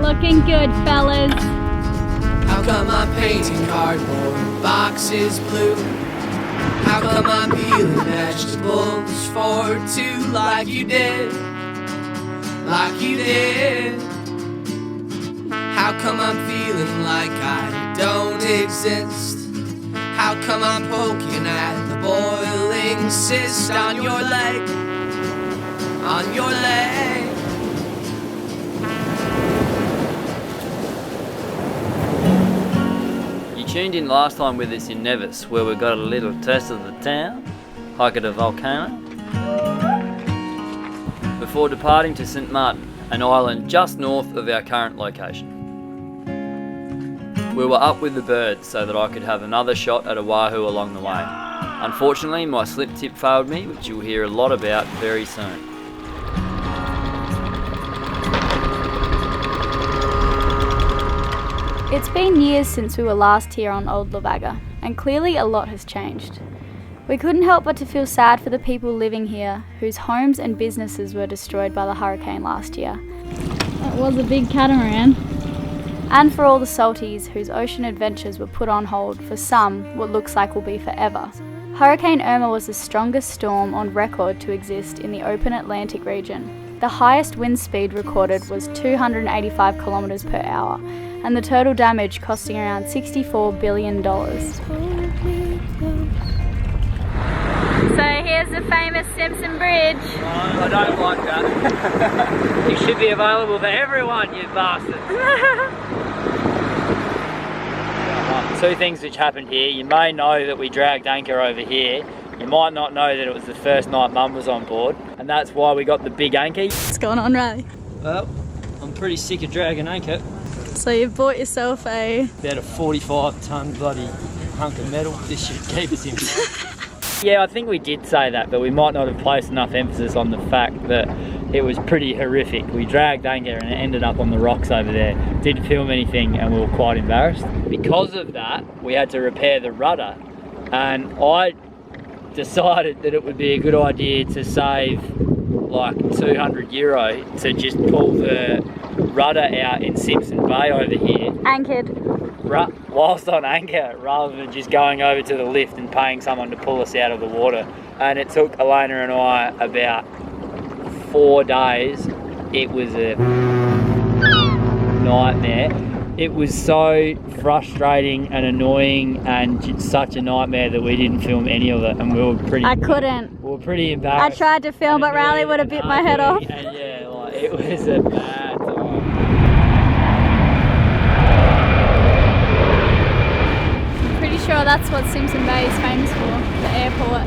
Looking good, fellas. How come I'm painting cardboard boxes blue? How come I'm peeling vegetables for two like you did? Like you did. How come I'm feeling like I don't exist? How come I'm poking at the boiling cyst on your leg? On your leg. You tuned in last time with us in Nevis, where we got a little taste of the town, hike at a volcano, before departing to St Martin, an island just north of our current location. We were up with the birds so that I could have another shot at a wahoo along the way. Unfortunately, my slip tip failed me, which you'll hear a lot about very soon. It's been years since we were last here on Old Lavaga, and clearly a lot has changed. We couldn't help but to feel sad for the people living here, whose homes and businesses were destroyed by the hurricane last year. That was a big catamaran. And for all the salties whose ocean adventures were put on hold for some, what looks like will be forever. Hurricane Irma was the strongest storm on record to exist in the open Atlantic region. The highest wind speed recorded was 285 kilometres per hour, and the total damage costing around $64 billion. So here's the famous Simpson Bridge. I don't like that. You should be available for everyone, you bastards. Two things which happened here. You may know that we dragged anchor over here. You might not know that it was the first night Mum was on board, and that's why we got the big anchor. What's going on, Riley? Well, I'm pretty sick of dragging anchor. So you've bought yourself a... About a 45-ton bloody hunk of metal. This should keep us in. Yeah, I think we did say that, but we might not have placed enough emphasis on the fact that it was pretty horrific. We dragged anchor and it ended up on the rocks over there. Didn't film anything and we were quite embarrassed. Because of that, we had to repair the rudder, and I decided that it would be a good idea to save like €200 to just pull the rudder out in Simpson Bay over here. Anchored. Whilst on anchor, rather than just going over to the lift and paying someone to pull us out of the water. And it took Elena and I about 4 days. It was a nightmare. It was so frustrating and annoying and such a nightmare that we didn't film any of it, and we were pretty... I couldn't. We were pretty embarrassed. I tried to film, but Riley would have bit my head off. And yeah, like, it was a bad time. Pretty sure that's what Simpson Bay is famous for, the airport.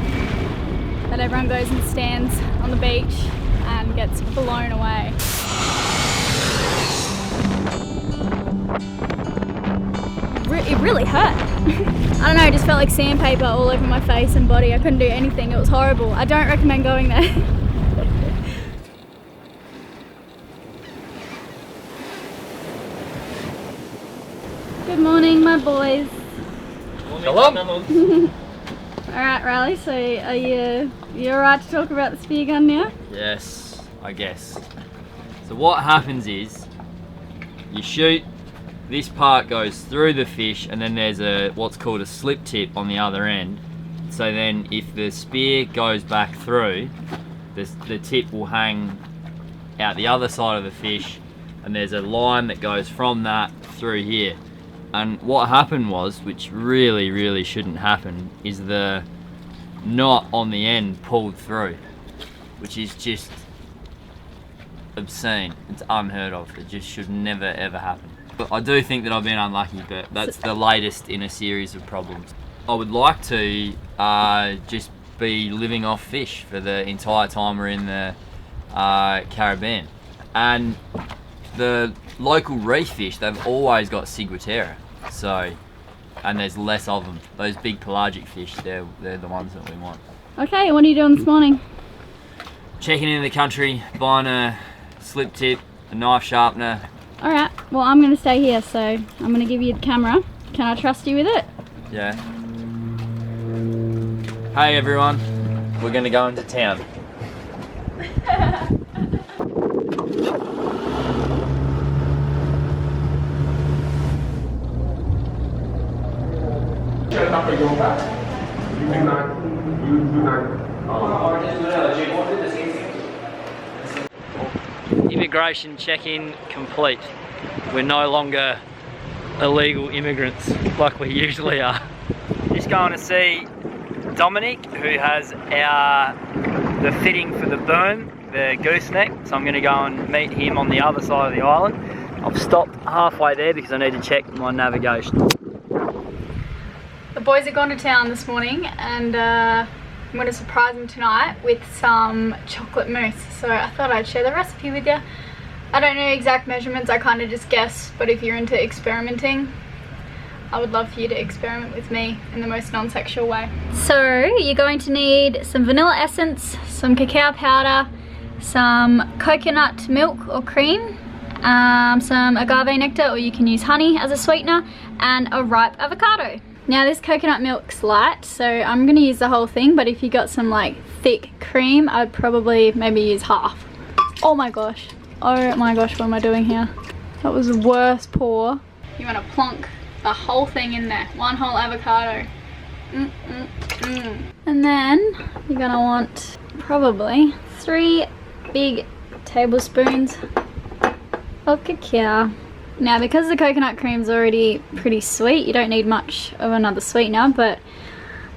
That everyone goes and stands on the beach and gets blown away. It really hurt. I don't know, it just felt like sandpaper all over my face and body. I couldn't do anything, it was horrible. I don't recommend going there. Good morning, my boys. Shalom. Alright, Riley, so are you alright to talk about the spear gun now? Yes, I guess. So what happens is, you shoot, this part goes through the fish, and then there's what's called a slip tip on the other end. So then if the spear goes back through, the tip will hang out the other side of the fish, and there's a line that goes from that through here. And what happened was, which really, really shouldn't happen, is the knot on the end pulled through, which is just obscene. It's unheard of. It just should never, ever happen. But I do think that I've been unlucky, but that's the latest in a series of problems. I would like to just be living off fish for the entire time we're in the Caribbean. And the local reef fish, they've always got ciguatera, so, and there's less of them. Those big pelagic fish, they're the ones that we want. Okay, what are you doing this morning? Checking into the country, buying a slip tip, a knife sharpener. Alright, well I'm going to stay here, so I'm going to give you the camera. Can I trust you with it? Yeah. Hey everyone, we're going to go into town. Immigration check-in complete. We're no longer illegal immigrants like we usually are. Just going to see Dominic, who has the fitting for the boom, the gooseneck. So I'm going to go and meet him on the other side of the island. I've stopped halfway there because I need to check my navigation. The boys have gone to town this morning and I'm going to surprise them tonight with some chocolate mousse. So I thought I'd share the recipe with you. I don't know exact measurements, I kind of just guess, but if you're into experimenting, I would love for you to experiment with me in the most non-sexual way. So you're going to need some vanilla essence, some cacao powder, some coconut milk or cream, some agave nectar, or you can use honey as a sweetener, and a ripe avocado. Now this coconut milk's light, so I'm gonna use the whole thing, but if you got some like thick cream, I'd probably maybe use half. Oh my gosh, what am I doing here? That was the worst pour. You wanna plonk the whole thing in there, one whole avocado. And then you're gonna want probably 3 big tablespoons of cacao. Now because the coconut cream's already pretty sweet, you don't need much of another sweetener, but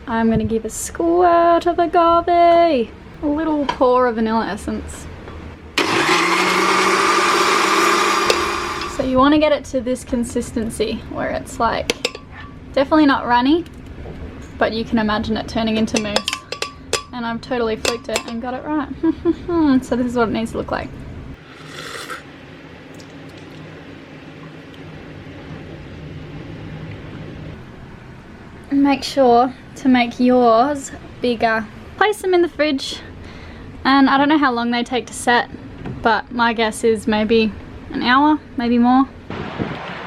I'm going to give a squirt of agave, a little pour of vanilla essence. So you want to get it to this consistency where it's like definitely not runny, but you can imagine it turning into mousse. And I've totally flicked it and got it right. So this is what it needs to look like. Make sure to make yours bigger. Place them in the fridge, and I don't know how long they take to set, but my guess is maybe an hour, maybe more.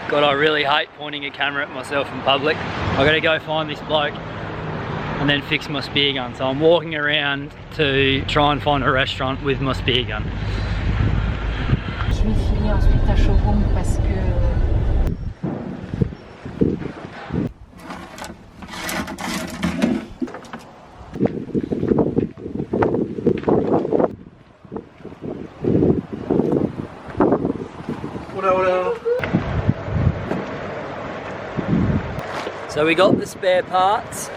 God, I really hate pointing a camera at myself in public. I gotta go find this bloke and then fix my spear gun. So I'm walking around to try and find a restaurant with my spear gun. Je vais filer ensuite à Chauron parce que So we got the spare parts.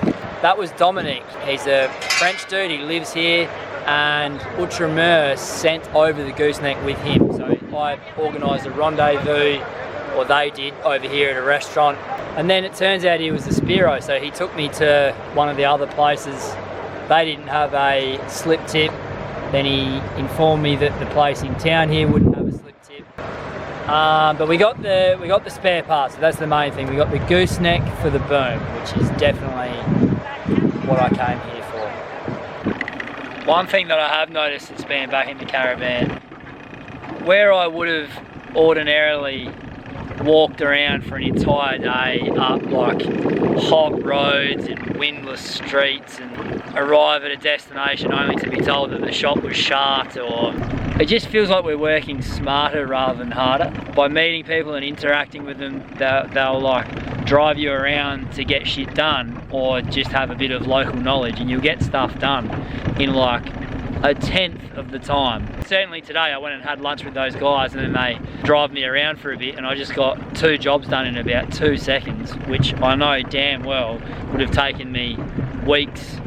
That was Dominic. He's a French dude, he lives here, and Outremer sent over the gooseneck with him. So I organised a rendezvous, or they did, over here at a restaurant. And then it turns out he was a Spiro, so he took me to one of the other places. They didn't have a slip tip. Then he informed me that the place in town here wouldn't have a slip tip. But we got the spare parts, so that's the main thing. We got the gooseneck for the boom, which is definitely what I came here for. One thing that I have noticed since being back in the caravan, where I would have ordinarily walked around for an entire day up like hot roads and windless streets and arrive at a destination only to be told that the shop was shut, or it just feels like we're working smarter rather than harder. By meeting people and interacting with them, they'll like drive you around to get shit done, or just have a bit of local knowledge, and you'll get stuff done in like 1/10 of the time. Certainly today I went and had lunch with those guys, and then they drive me around for a bit, and I just got 2 jobs done in about 2 seconds, which I know damn well would have taken me weeks,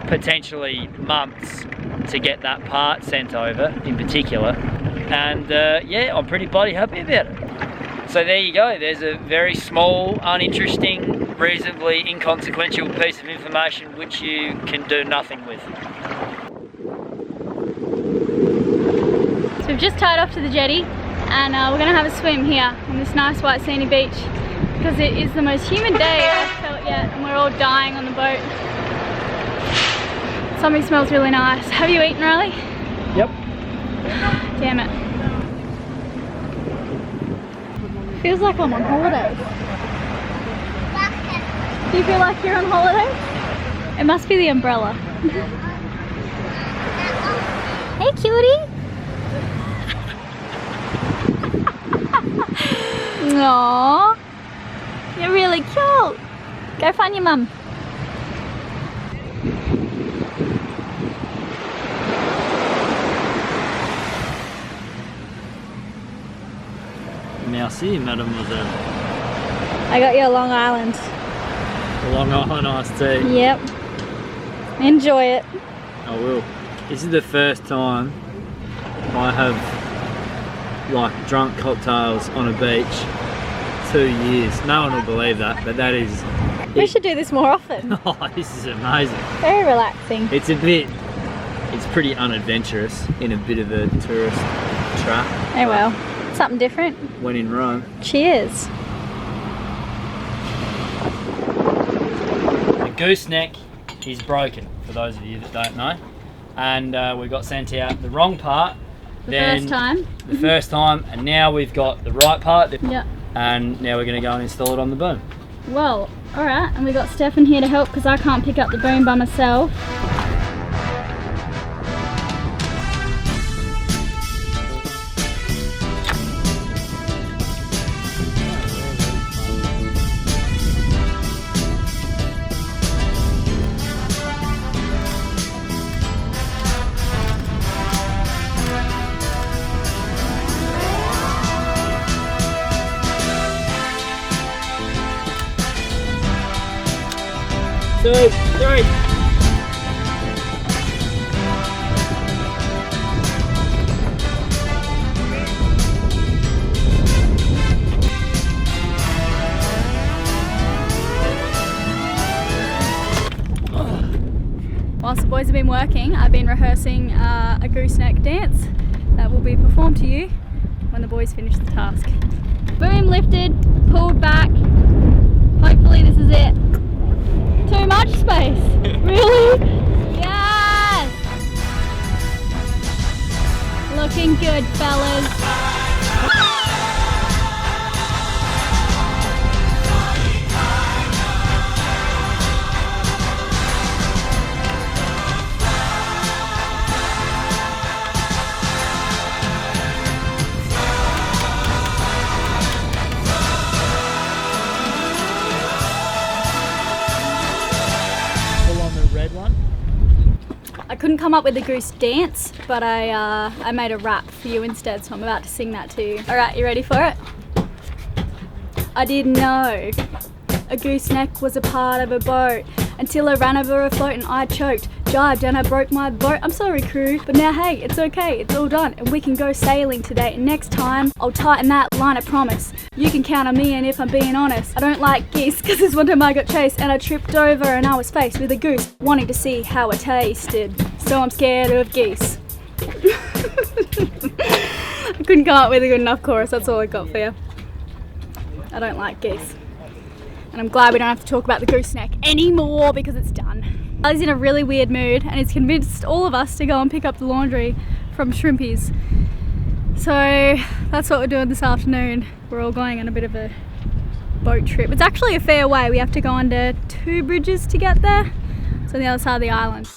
potentially months, to get that part sent over in particular. And yeah, I'm pretty bloody happy about it. So there you go, there's a very small, uninteresting, reasonably inconsequential piece of information which you can do nothing with. So we've just tied off to the jetty, and we're going to have a swim here on this nice white sandy beach, because it is the most humid day I've felt yet, and we're all dying on the boat. Something smells really nice. Have you eaten, Riley? Yep. Damn it. Feels like I'm on holiday. Do you feel like you're on holiday? It must be the umbrella. Hey, cutie. Aww, you're really cute. Go find your mum. Merci, mademoiselle. I got you a Long Island. Long Island iced tea. Yep. Enjoy it. I will. This is the first time I have like drunk cocktails on a beach. 2 years. No one will believe that, but that is. We should do this more often. Oh, this is amazing. Very relaxing. It's pretty unadventurous in a bit of a tourist trap. Oh well, something different. When in Rome. Cheers. The gooseneck is broken, for those of you that don't know. And we got sent out the wrong part. The first time. The first time, and now we've got the right part. Yep. And now we're going to go and install it on the boom. Well, alright, and we got Stefan here to help because I can't pick up the boom by myself. Two, three. Whilst the boys have been working, I've been rehearsing a gooseneck dance that will be performed to you when the boys finish the task. Boom lifted, pulled back. Hopefully this is it. Too much space. Really? Yes! Looking good, fellas. I couldn't come up with a goose dance, but I made a rap for you instead, so I'm about to sing that to you. Alright, you ready for it? I didn't know a gooseneck was a part of a boat until I ran over a float and I choked, jibed and I broke my boat. I'm sorry crew, but now hey, it's okay, it's all done and we can go sailing today, and next time I'll tighten that line, I promise. You can count on me, and if I'm being honest, I don't like geese, cause this one time I got chased and I tripped over and I was faced with a goose wanting to see how it tasted. So I'm scared of geese. I couldn't come up with a good enough chorus, that's all I got for you. I don't like geese. And I'm glad we don't have to talk about the gooseneck anymore because it's done. Ali's in a really weird mood and he's convinced all of us to go and pick up the laundry from Shrimpies. So that's what we're doing this afternoon. We're all going on a bit of a boat trip. It's actually a fair way. We have to go under 2 bridges to get there. It's on the other side of the island.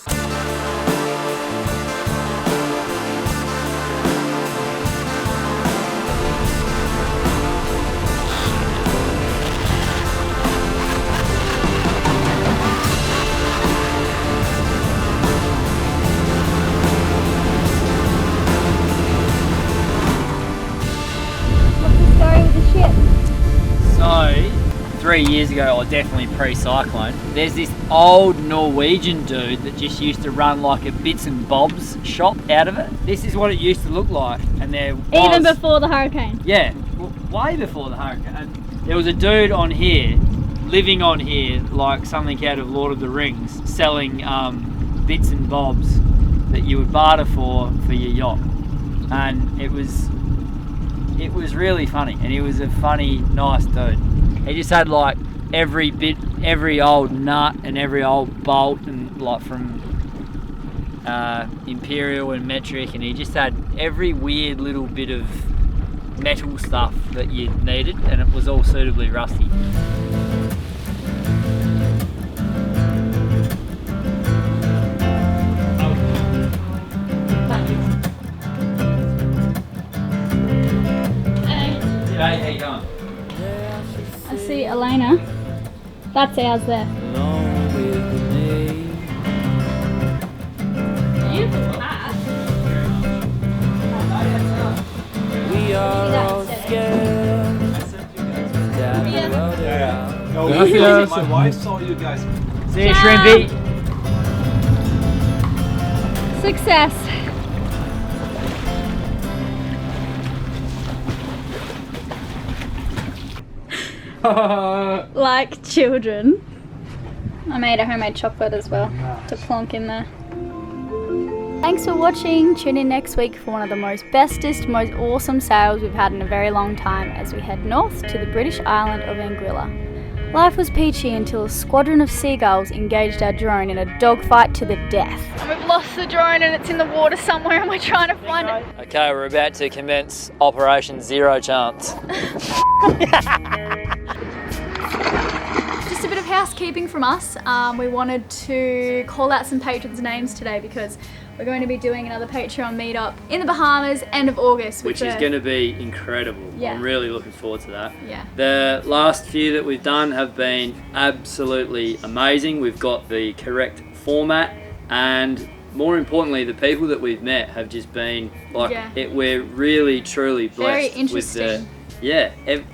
So, 3 years ago, or definitely pre-cyclone, there's this old Norwegian dude that just used to run like a bits and bobs shop out of it. This is what it used to look like, and there was... Even before the hurricane? Yeah, way before the hurricane. And there was a dude on here, living on here, like something out of Lord of the Rings, selling bits and bobs that you would barter for your yacht. And it was really funny, and he was a funny, nice dude. He just had like every old nut and every old bolt, and like from Imperial and Metric, and he just had every weird little bit of metal stuff that you needed, and it was all suitably rusty. Hey, how you going? I see Elena. That's ours there. Beautiful hat. We are all scared Gracias. My wife saw you guys. See you, Shrimpy. Success. Like children. I made a homemade chocolate as well to plonk in there. Thanks for watching. Tune in next week for one of the bestest, most awesome sails we've had in a very long time as we head north to the British island of Anguilla. Life was peachy until a squadron of seagulls engaged our drone in a dogfight to the death. And we've lost the drone and it's in the water somewhere and we're trying to find it. Okay, we're about to commence Operation Zero Chance. Just a bit of housekeeping from us. We wanted to call out some patrons' names today because we're going to be doing another Patreon meetup in the Bahamas end of August. Which is going to be incredible. Yeah. I'm really looking forward to that. Yeah. The last few that we've done have been absolutely amazing. We've got the correct format, and more importantly, the people that we've met have just been like, we're really truly blessed. Very interesting.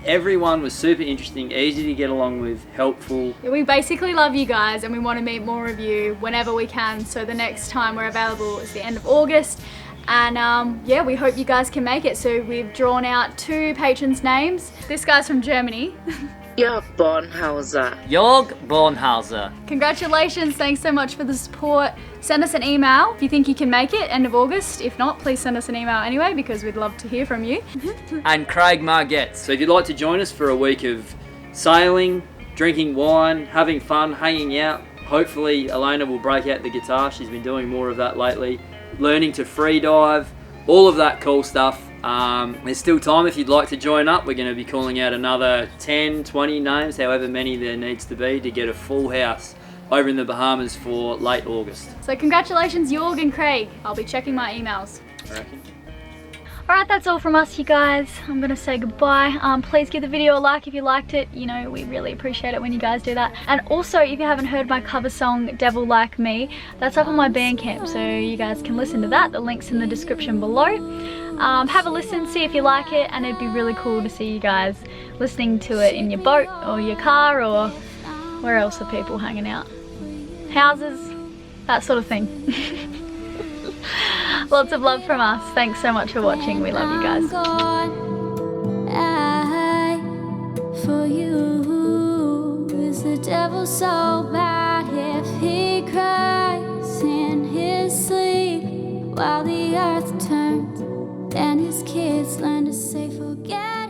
Everyone was super interesting, easy to get along with, helpful. Yeah, we basically love you guys and we want to meet more of you whenever we can. So the next time we're available is the end of August. And yeah, we hope you guys can make it. So we've drawn out 2 patrons' names. This guy's from Germany. Jörg Bornhauser. Jörg Bornhauser. Congratulations, thanks so much for the support. Send us an email if you think you can make it, end of August. If not, please send us an email anyway because we'd love to hear from you. And Craig Margetts. So if you'd like to join us for a week of sailing, drinking wine, having fun, hanging out, hopefully Elena will break out the guitar. She's been doing more of that lately. Learning to free dive, all of that cool stuff. There's still time if you'd like to join up. We're going to be calling out another 10, 20 names, however many there needs to be to get a full house over in the Bahamas for late August. So congratulations, Jörg and Craig. I'll be checking my emails. I reckon. Alright, that's all from us, you guys. I'm gonna say goodbye. Please give the video a like if you liked it. You know, we really appreciate it when you guys do that. And also, if you haven't heard my cover song, Devil Like Me, that's up on my Bandcamp, so you guys can listen to that. The link's in the description below. Have a listen, see if you like it, and it'd be really cool to see you guys listening to it in your boat or your car, or where else are people hanging out? Houses, that sort of thing. Lots of love from us. Thanks so much for watching. We love you guys. For you is the devil so bad if he cries in his sleep while the earth turns, then his kids learn to say forget.